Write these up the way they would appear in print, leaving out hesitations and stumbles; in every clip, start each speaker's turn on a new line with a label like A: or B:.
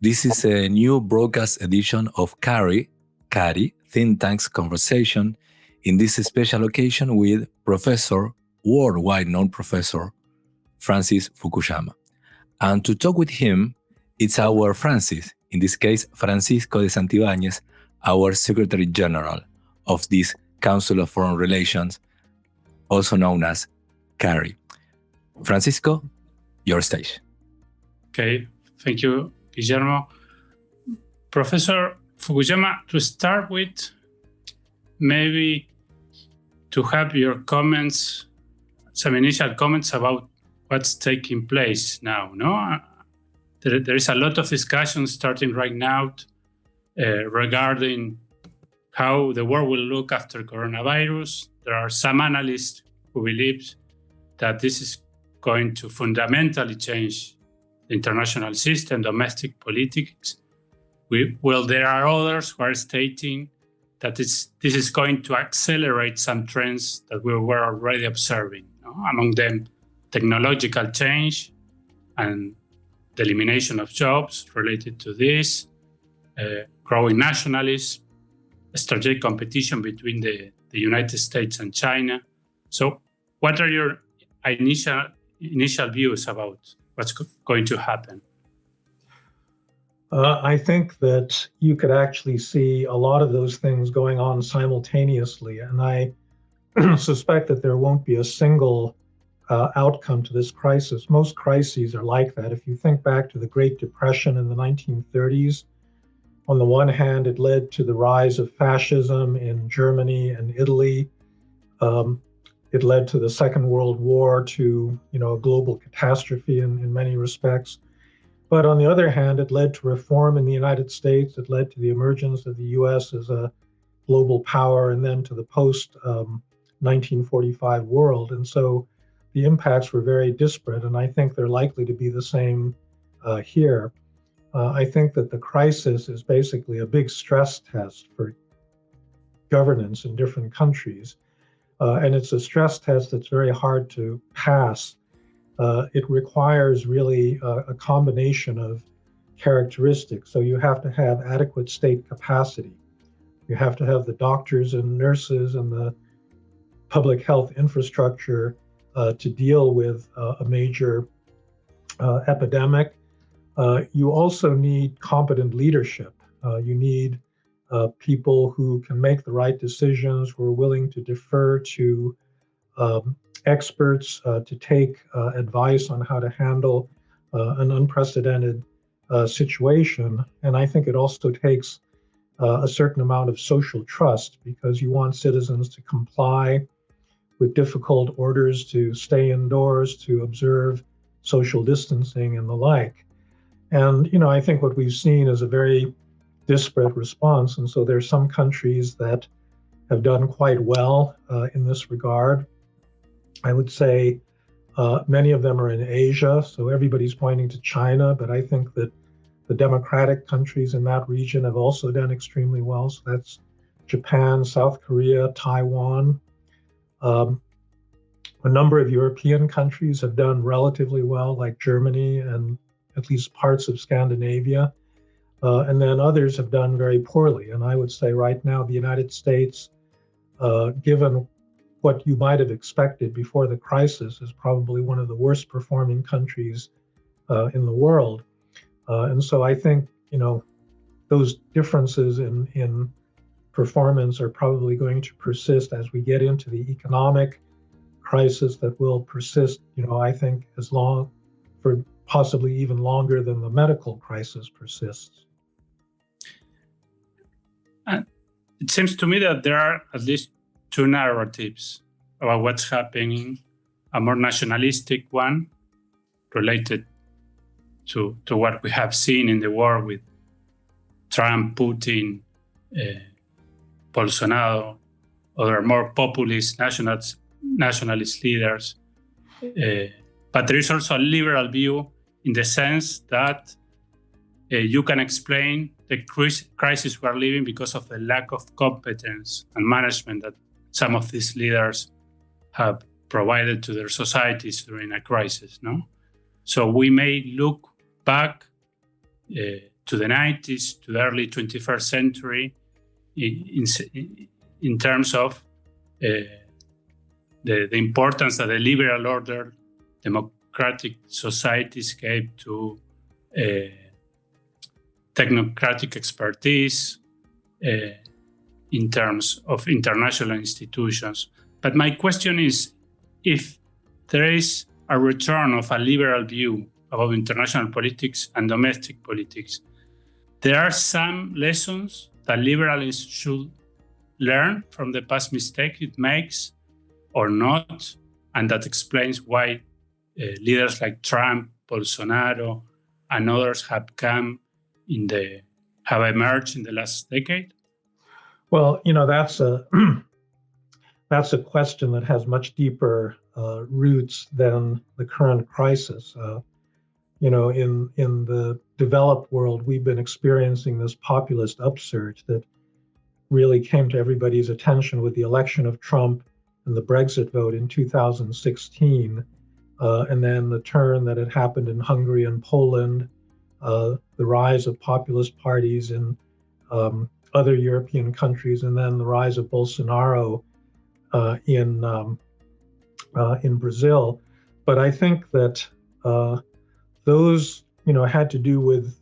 A: This is a new broadcast edition of CARI Think Tank's Conversation, in this special occasion with worldwide known Professor Francis Fukuyama. And to talk with him, it's our Francis, in this case, Francisco de Santibañes, our Secretary-General of this Council of Foreign Relations, also known as CARI. Francisco, your stage.
B: Okay, thank you, Guillermo. Professor Fukuyama, to start with, maybe to have your comments, some initial comments about what's taking place now, no? There is a lot of discussion starting right now regarding how the world will look after coronavirus. There are some analysts who believe that this is going to fundamentally change the international system, domestic politics. There are others who are stating that this is going to accelerate some trends that we were already observing, no? Among them, technological change and the elimination of jobs related to this, growing nationalism, strategic competition between the United States and China. So what are your initial views about what's going to happen?
C: I think that you could actually see a lot of those things going on simultaneously, and I suspect that there won't be a single outcome to this crisis. Most crises are like that. If you think back to the Great Depression in the 1930s, on the one hand, it led to the rise of fascism in Germany and Italy. It led to the Second World War, to a global catastrophe in many respects. But on the other hand, it led to reform in the United States. It led to the emergence of the U.S. as a global power, and then to the post-1945 world. And so the impacts were very disparate, and I think they're likely to be the same here. I think that the crisis is basically a big stress test for governance in different countries. And it's a stress test that's very hard to pass. It requires really a combination of characteristics. So you have to have adequate state capacity. You have to have the doctors and nurses and the public health infrastructure to deal with a major epidemic. You also need competent leadership. You need people who can make the right decisions, who are willing to defer to experts, to take advice on how to handle an unprecedented situation. And I think it also takes a certain amount of social trust, because you want citizens to comply with difficult orders to stay indoors, to observe social distancing and the like. And, I think what we've seen is a very disparate response. And so there's some countries that have done quite well in this regard. I would say many of them are in Asia, so everybody's pointing to China, but I think that the democratic countries in that region have also done extremely well. So that's Japan, South Korea, Taiwan. A number of European countries have done relatively well, like Germany and at least parts of Scandinavia. And then others have done very poorly. And I would say right now, the United States, given what you might have expected before the crisis, is probably one of the worst performing countries in the world. And so I think, those differences in performance are probably going to persist as we get into the economic crisis that will persist, I think for possibly even longer than the medical crisis persists.
B: It seems to me that there are at least two narratives about what's happening. A more nationalistic one related to what we have seen in the war with Trump, Putin, Bolsonaro, other more populist nationalist leaders. But there is also a liberal view in the sense that you can explain the crisis we are living because of the lack of competence and management that some of these leaders have provided to their societies during a crisis, no? So we may look back to the 90s, to the early 21st century, in terms of the importance that the liberal order, democratic societies gave to technocratic expertise in terms of international institutions. But my question is, if there is a return of a liberal view about international politics and domestic politics, there are some lessons that liberalism should learn from the past mistake it makes or not, and that explains why leaders like Trump, Bolsonaro, and others have emerged in the last decade?
C: Well, that's a that's a question that has much deeper roots than the current crisis. In the developed world, we've been experiencing this populist upsurge that really came to everybody's attention with the election of Trump and the Brexit vote in 2016, and then the turn that had happened in Hungary and Poland, the rise of populist parties in other European countries, and then the rise of Bolsonaro in Brazil. But I think that those had to do with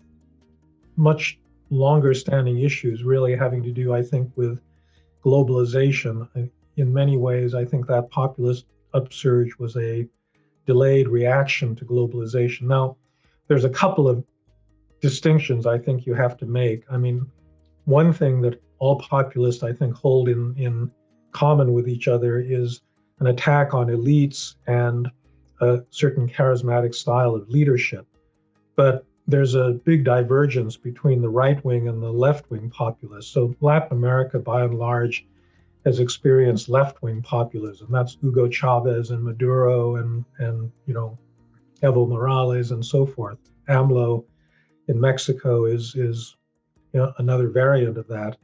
C: much longer standing issues, really having to do, I think, with globalization. In many ways, I think that populist upsurge was a delayed reaction to globalization. Now, there's a couple of distinctions I think you have to make. I mean, one thing that all populists, I think, hold in common with each other is an attack on elites and a certain charismatic style of leadership. But there's a big divergence between the right-wing and the left-wing populists. So Latin America, by and large, has experienced left-wing populism. That's Hugo Chavez and Maduro and Evo Morales and so forth. AMLO in Mexico is another variant of that.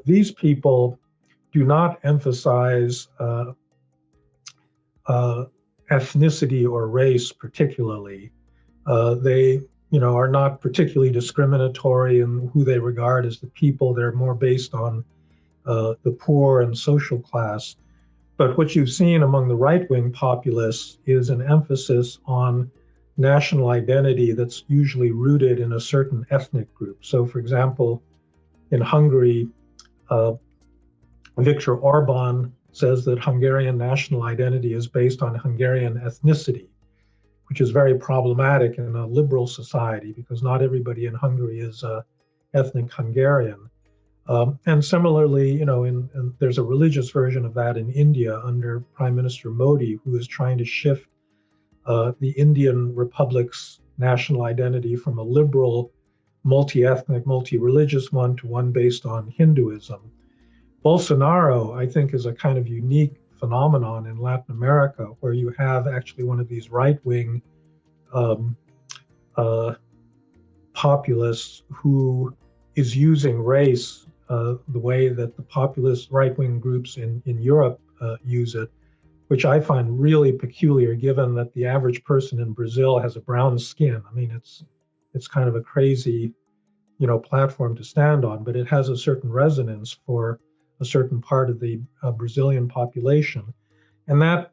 C: These people do not emphasize ethnicity or race particularly. They are not particularly discriminatory in who they regard as the people. They're more based on the poor and social class. But what you've seen among the right-wing populists is an emphasis on national identity that's usually rooted in a certain ethnic group. So, for example, in Hungary, Viktor Orban says that Hungarian national identity is based on Hungarian ethnicity, which is very problematic in a liberal society because not everybody in Hungary is ethnic Hungarian. And similarly, there's a religious version of that in India under Prime Minister Modi, who is trying to shift the Indian Republic's national identity from a liberal, multi-ethnic, multi-religious one to one based on Hinduism. Bolsonaro, I think, is a kind of unique phenomenon in Latin America, where you have actually one of these right-wing populists who is using race the way that the populist right-wing groups in Europe use it, which I find really peculiar, given that the average person in Brazil has a brown skin. I mean, it's kind of a crazy, platform to stand on, but it has a certain resonance for a certain part of the Brazilian population. And that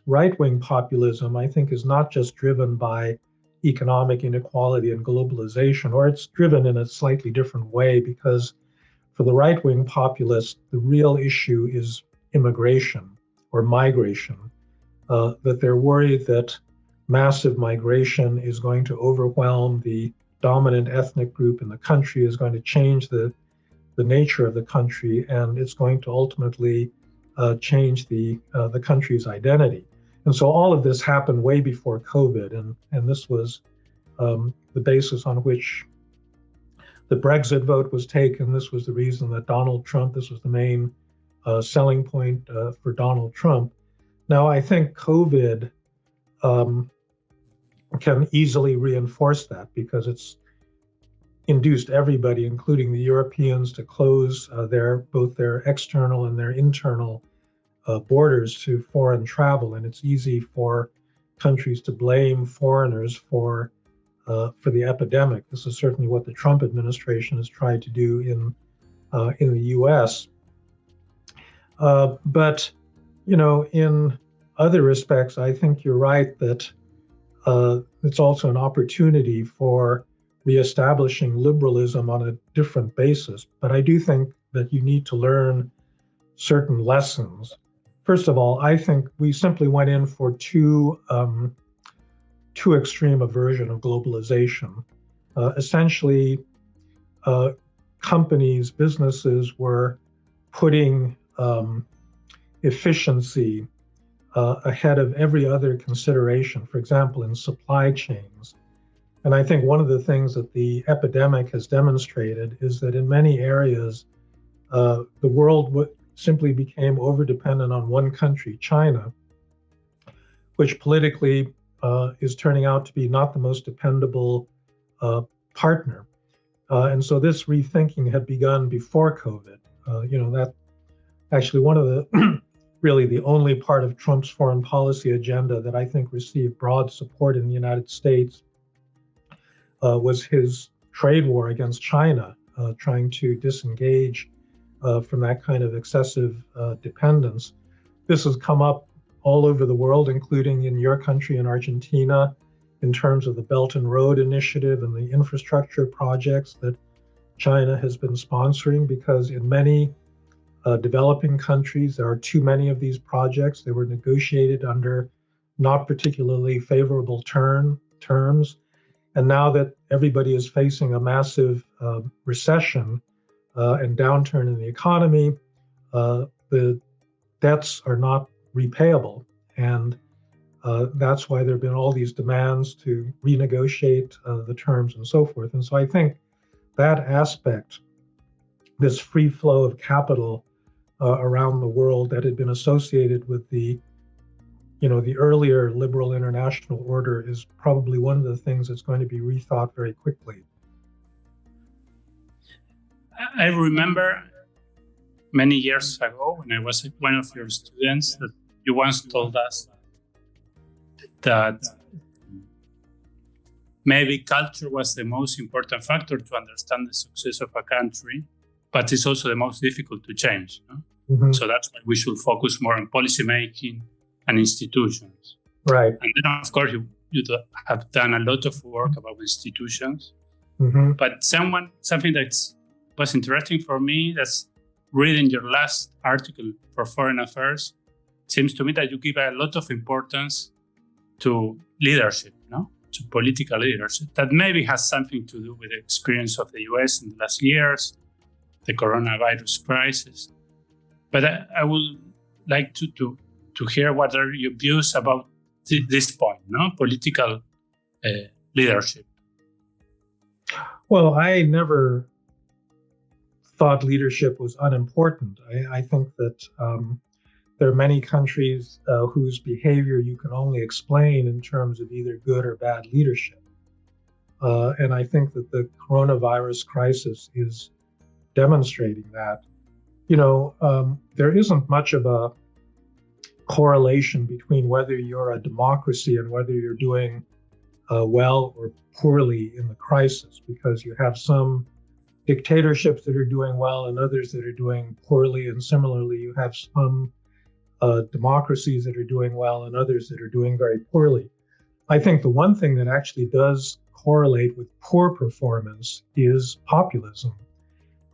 C: right-wing populism, I think, is not just driven by economic inequality and globalization, or it's driven in a slightly different way, because for the right-wing populists, the real issue is immigration or migration, that they're worried that massive migration is going to overwhelm the dominant ethnic group in the country, is going to change the nature of the country, and it's going to ultimately change the country's identity. And so all of this happened way before COVID, and this was the basis on which the Brexit vote was taken. This was the reason that this was the main selling point for Donald Trump. Now, I think COVID can easily reinforce that, because it's induced everybody, including the Europeans, to close both their external and their internal borders to foreign travel. And it's easy for countries to blame foreigners for for the epidemic. This is certainly what the Trump administration has tried to do in the U.S. But in other respects, I think you're right that it's also an opportunity for reestablishing liberalism on a different basis. But I do think that you need to learn certain lessons. First of all, I think we simply went in for too extreme a version of globalization. Essentially, companies, businesses were putting efficiency ahead of every other consideration, for example, in supply chains. And I think one of the things that the epidemic has demonstrated is that in many areas, the world simply became overdependent on one country, China, which politically is turning out to be not the most dependable partner. And so this rethinking had begun before COVID. That actually one of the really the only part of Trump's foreign policy agenda that I think received broad support in the United States was his trade war against China, trying to disengage from that kind of excessive dependence. This has come up all over the world, including in your country, in Argentina, in terms of the Belt and Road Initiative and the infrastructure projects that China has been sponsoring, because in many developing countries, there are too many of these projects. They were negotiated under not particularly favorable terms. And now that everybody is facing a massive recession and downturn in the economy, the debts are not repayable. And that's why there have been all these demands to renegotiate the terms and so forth. And so I think that aspect, this free flow of capital around the world that had been associated with the earlier liberal international order, is probably one of the things that's going to be rethought very quickly.
B: I remember many years ago when I was one of your students that you once told us that maybe culture was the most important factor to understand the success of a country, but it's also the most difficult to change. No? Mm-hmm. So that's why we should focus more on policy making and institutions.
C: Right.
B: And then, of course, you have done a lot of work about institutions.
C: Mm-hmm.
B: But something that was interesting for me, that's reading your last article for Foreign Affairs, seems to me that you give a lot of importance to leadership, to political leadership. That maybe has something to do with the experience of the US in the last years, the coronavirus crisis. But I would like to hear what are your views about this point, political leadership.
C: Well, I never thought leadership was unimportant. I think that there are many countries whose behavior you can only explain in terms of either good or bad leadership. And I think that the coronavirus crisis is demonstrating that. There isn't much of a correlation between whether you're a democracy and whether you're doing well or poorly in the crisis, because you have some dictatorships that are doing well and others that are doing poorly. And similarly, you have some democracies that are doing well and others that are doing very poorly. I think the one thing that actually does correlate with poor performance is populism.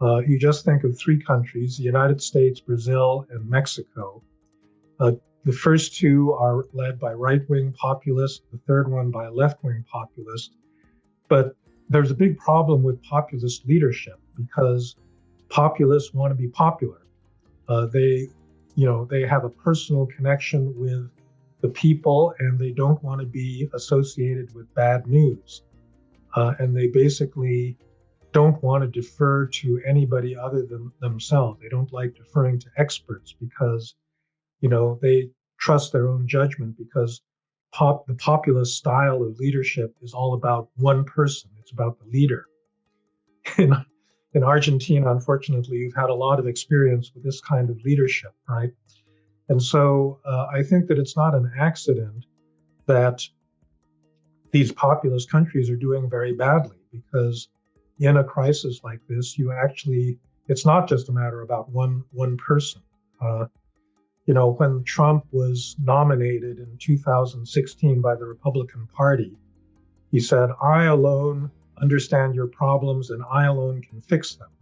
C: You just think of three countries, the United States, Brazil, and Mexico. The first two are led by right-wing populists, the third one by left-wing populists. But there's a big problem with populist leadership because populists want to be popular. They have a personal connection with the people and they don't want to be associated with bad news. And they basically don't want to defer to anybody other than themselves. They don't like deferring to experts because, they trust their own judgment, because the populist style of leadership is all about one person. It's about the leader. In Argentina, unfortunately, you've had a lot of experience with this kind of leadership, right? And so I think that it's not an accident that these populous countries are doing very badly, because in a crisis like this, it's not just a matter about one person. When Trump was nominated in 2016 by the Republican Party, he said, "I alone understand your problems and I alone can fix them."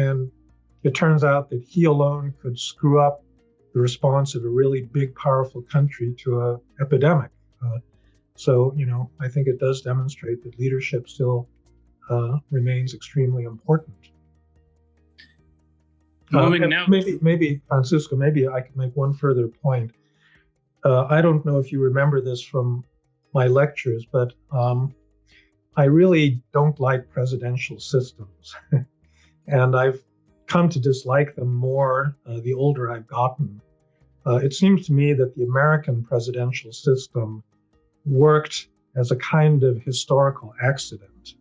C: And it turns out that he alone could screw up the response of a really big, powerful country to an epidemic. So, I think it does demonstrate that leadership still remains extremely important. Maybe, Francisco, maybe I could make one further point. I don't know if you remember this from my lectures, but I really don't like presidential systems. And I've come to dislike them more the older I've gotten. It seems to me that the American presidential system worked as a kind of historical accident.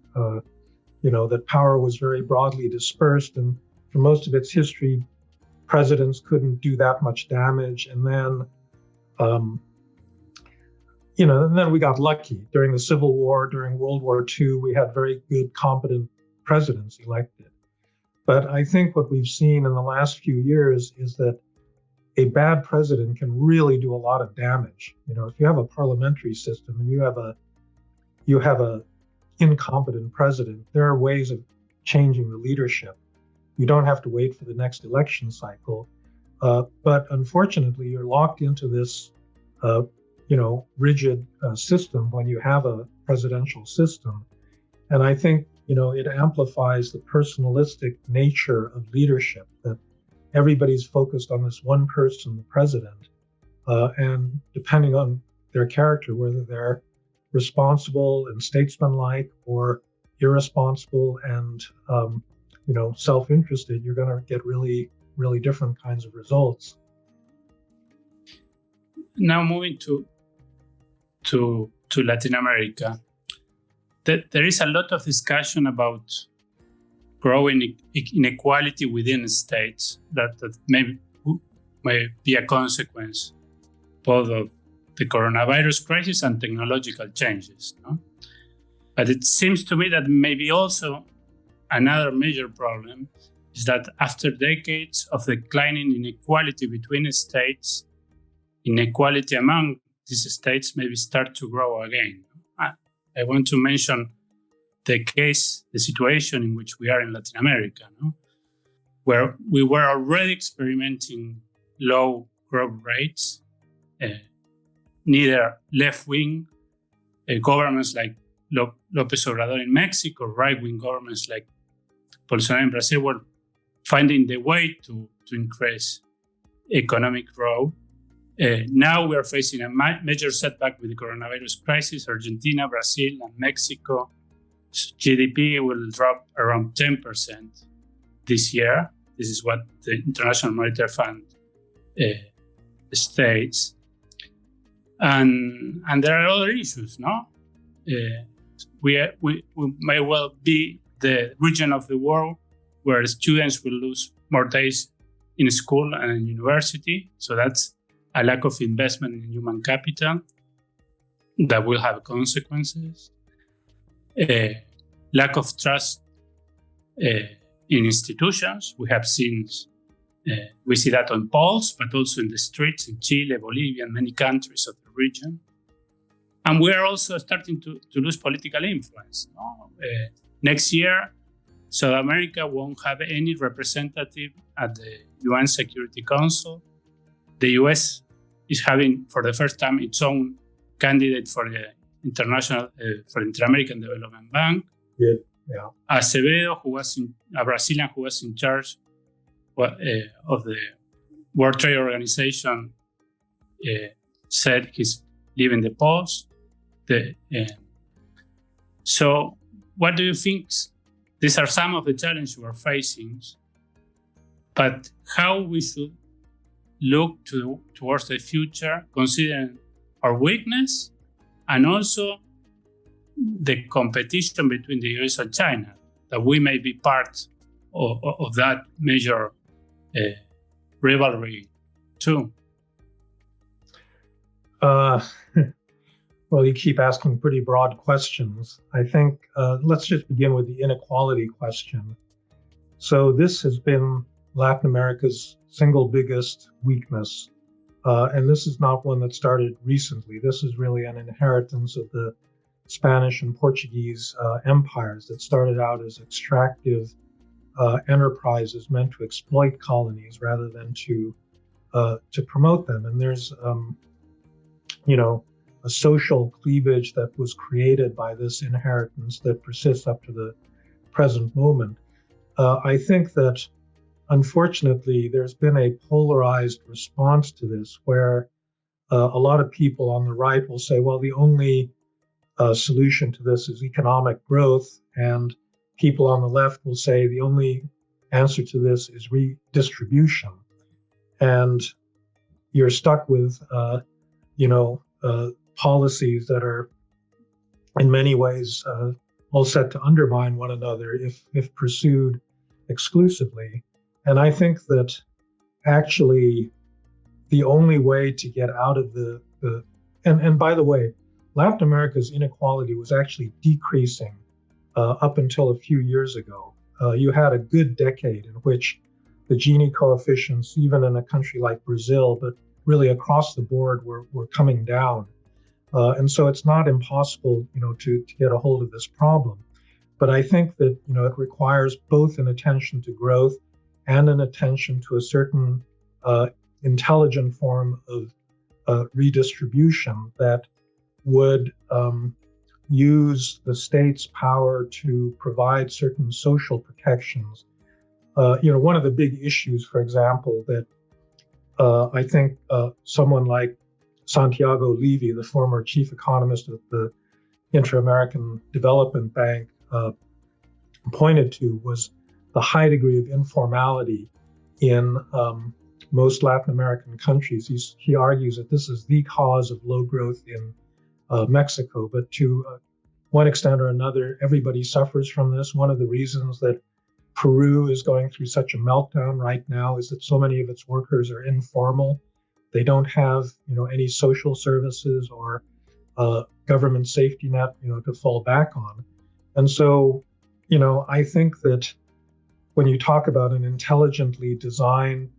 C: That power was very broadly dispersed, and for most of its history, presidents couldn't do that much damage. And then, and then we got lucky. During the Civil War, during World War II, we had very good, competent presidents elected. But I think what we've seen in the last few years is that a bad president can really do a lot of damage. If you have a parliamentary system and you have a incompetent president, there are ways of changing the leadership. You don't have to wait for the next election cycle. But unfortunately, you're locked into this, rigid system when you have a presidential system. And I think, it amplifies the personalistic nature of leadership, that everybody's focused on this one person, the president, and depending on their character, whether they're responsible and statesmanlike or irresponsible and, self-interested, you're going to get really, really different kinds of results.
B: Now moving to Latin America, there is a lot of discussion about growing inequality within states that may be a consequence both of the coronavirus crisis and technological changes. No? But it seems to me that maybe also another major problem is that after decades of declining inequality between states, inequality among these states maybe start to grow again. I want to mention the situation in which we are in Latin America, no? Where we were already experimenting low growth rates, neither left-wing governments like López Obrador in Mexico, right-wing governments like Bolsonaro in Brazil were finding the way to increase economic growth. Now we are facing a major setback with the coronavirus crisis. Argentina, Brazil, and Mexico GDP will drop around 10% this year. This is what the International Monetary Fund states. And there are other issues, no? We may well be the region of the world where students will lose more days in school and in university. So that's a lack of investment in human capital that will have consequences. Lack of trust in institutions. We have seen, we see that on polls, but also in the streets in Chile, Bolivia, and many countries of the region. And we are also starting to lose political influence. No? Next year, South America won't have any representative at the UN Security Council. The US is having, for the first time, its own candidate for the Inter-American Development Bank.
C: Yeah.
B: Acevedo, a Brazilian who was in charge of the World Trade Organization, said he's leaving the post. So what do you think? These are some of the challenges we're facing, but how we should look towards the future, considering our weakness and also the competition between the US and China, that we may be part of that major rivalry too.
C: Well, you keep asking pretty broad questions. I think let's just begin with the inequality question. So this has been Latin America's single biggest weakness. And this is not one that started recently. This is really an inheritance of the Spanish and Portuguese empires that started out as extractive enterprises meant to exploit colonies rather than to promote them. And there's, a social cleavage that was created by this inheritance that persists up to the present moment. I think that, unfortunately, there's been a polarized response to this where a lot of people on the right will say, well, the only solution to this is economic growth, and people on the left will say the only answer to this is redistribution. And you're stuck with, policies that are in many ways all set to undermine one another if pursued exclusively. And I think that actually the only way to get out of and by the way, Latin America's inequality was actually decreasing up until a few years ago. You had a good decade in which the Gini coefficients, even in a country like Brazil, but really across the board, were coming down. And so it's not impossible, to get a hold of this problem. But I think that, it requires both an attention to growth and an attention to a certain intelligent form of redistribution that would use the state's power to provide certain social protections. One of the big issues, for example, that I think someone like Santiago Levy, the former chief economist of the Inter-American Development Bank, pointed to was the high degree of informality in most Latin American countries. He argues that this is the cause of low growth in Mexico, but to one extent or another, everybody suffers from this. One of the reasons that Peru is going through such a meltdown right now is that so many of its workers are informal. They don't have, any social services or government safety net, to fall back on. And so, I think that when you talk about an intelligently designed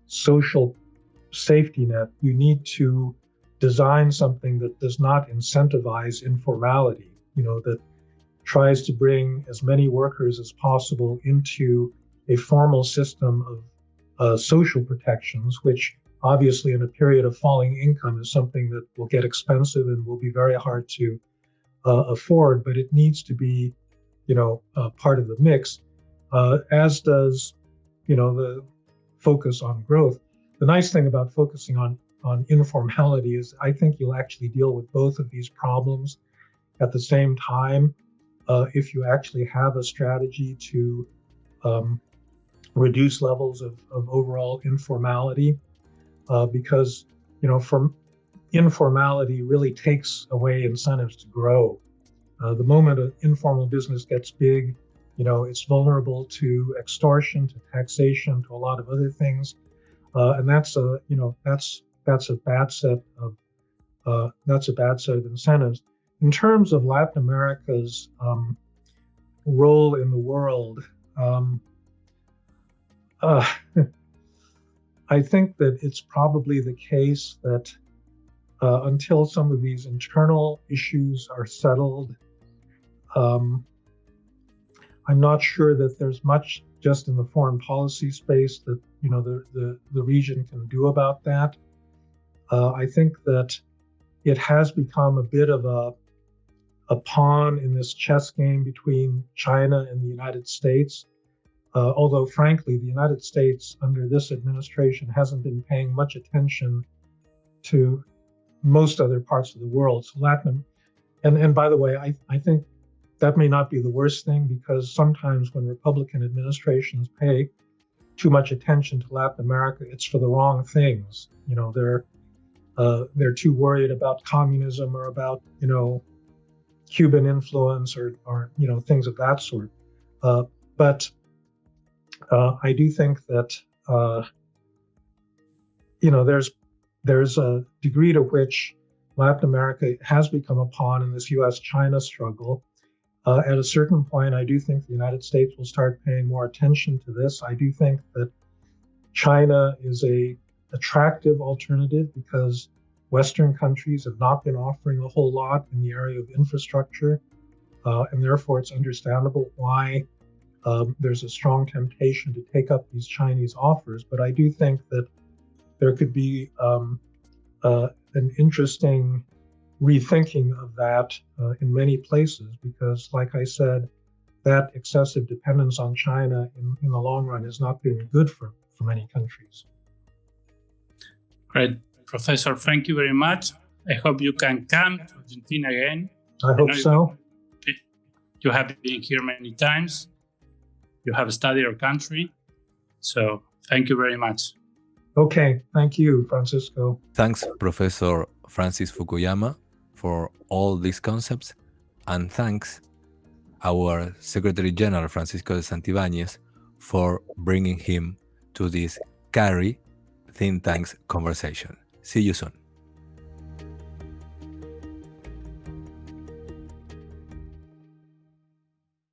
C: social safety net, you need to design something that does not incentivize informality, that tries to bring as many workers as possible into a formal system of social protections, which obviously in a period of falling income is something that will get expensive and will be very hard to afford, but it needs to be, part of the mix, as does, the focus on growth. The nice thing about focusing on informality is I think you'll actually deal with both of these problems at the same time if you actually have a strategy to reduce levels of overall informality, because, from informality really takes away incentives to grow. The moment an informal business gets big, it's vulnerable to extortion, to taxation, to a lot of other things. And that's a bad set of incentives. In terms of Latin America's role in the world, I think that it's probably the case that until some of these internal issues are settled, I'm not sure that there's much just in the foreign policy space that the region can do about that. I think that it has become a bit of a pawn in this chess game between China and the United States. Although, frankly, the United States under this administration hasn't been paying much attention to most other parts of the world. So and by the way, I think that may not be the worst thing, because sometimes when Republican administrations pay too much attention to Latin America, it's for the wrong things. They're too worried about communism or about Cuban influence or things of that sort. But I do think that there's a degree to which Latin America has become a pawn in this US-China struggle. At a certain point, I do think the United States will start paying more attention to this. I do think that China is an attractive alternative because Western countries have not been offering a whole lot in the area of infrastructure, and therefore it's understandable why there's a strong temptation to take up these Chinese offers. But I do think that there could be an interesting rethinking of that in many places, because, like I said, that excessive dependence on China in the long run has not been good for many countries.
B: Great. Professor, thank you very much. I hope you can come to Argentina again.
C: I hope so.
B: You have been here many times. You have studied our country. So thank you very much.
C: Okay. Thank you, Francisco.
A: Thanks, Professor Francis Fukuyama, for all these concepts. And thanks, our Secretary-General, Francisco de Santibañes, for bringing him to this CARI think tanks conversation. See you soon.